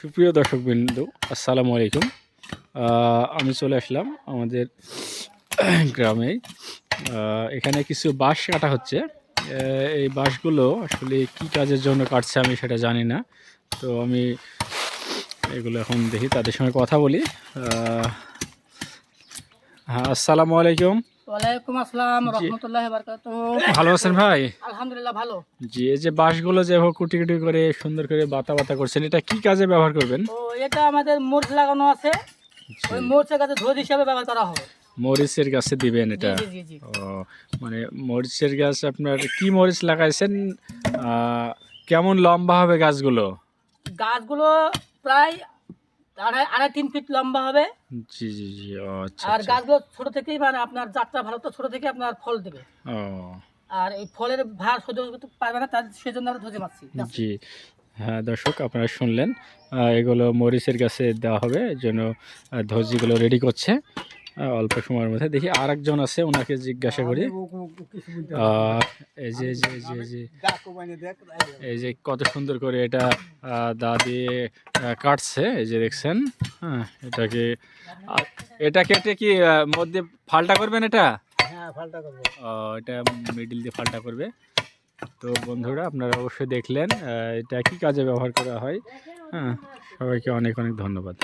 সুপ্রিয় দর্শকবৃন্দ, আসসালামু আলাইকুম। আমি চলে আসলাম আমাদের গ্রামে। এখানে কিছু বাঁশ কাটা হচ্ছে। এই বাঁশগুলো আসলে কী কাজের জন্য কাটছে আমি সেটা জানি না। তো আমি এগুলো এখন দেখি, তাদের সঙ্গে কথা বলি। হ্যাঁ, আসসালামু আলাইকুম। ওয়ালাইকুম আসসালাম জি, রহমতুল্লাহি বারাকাতুহু। ভালো আছেন ভাই? আলহামদুলিল্লাহ ভালো। জি, এই যে বাঁশগুলো যেভাবে কুটি কুটি করে সুন্দর করে বাতা বাতা করছেন, এটা কি কাজে ব্যবহার করবেন? ও এটা আমাদের মরিচ লাগানো আছে, জি, ওই মরিচের কাছে ধোঁজ হিসাবে ব্যবহার করা হবে। মরিচের গাছে দিবেন জি এটা? জি জি জি। ও, মানে মরিচের গাছ আপনার কি মরিচ লাগাইছেন? কেমন লম্বা হবে গাছগুলো? গাছগুলো প্রায় আড়াই আড়াই 3 ফিট লম্বা হবে। জি জি জি, ও আচ্ছা আর আচ্ছা। গাছগুলো ছোট থেকেই মানে আপনার যাত্রা ভালো, তো ছোট থেকে আপনার ফল দেবে। ও আর এই ফলের ভার সহ্য করতে পারবে না, তার সেজন্য আমরা ধরে মারছি গাছে। জি, হ্যাঁ দর্শক, আপনারা শুনলেন। এগুলো মরিচের গাছে দেওয়া হবে, এই জন্য ধজিগুলো রেডি করছে। অল্প সময়ের মধ্যে দেখি আর একজন আছে, ওনাকে জিজ্ঞাসা করি। এই যে এই যে এই যে এই যে এই যে কত সুন্দর করে এটা দা দিয়ে কাটছে, এই যে দেখছেন। হ্যাঁ, এটাকে এটা কেটে কি মধ্যে ফালটা করবেন এটা? হ্যাঁ, ফালটা করব। এটা মিডিল দিয়ে ফালটা করবে। তো বন্ধুরা, আপনারা অবশ্যই দেখলেন এটা কি কাজে ব্যবহার করা হয়। হ্যাঁ, সবাইকে অনেক অনেক ধন্যবাদ।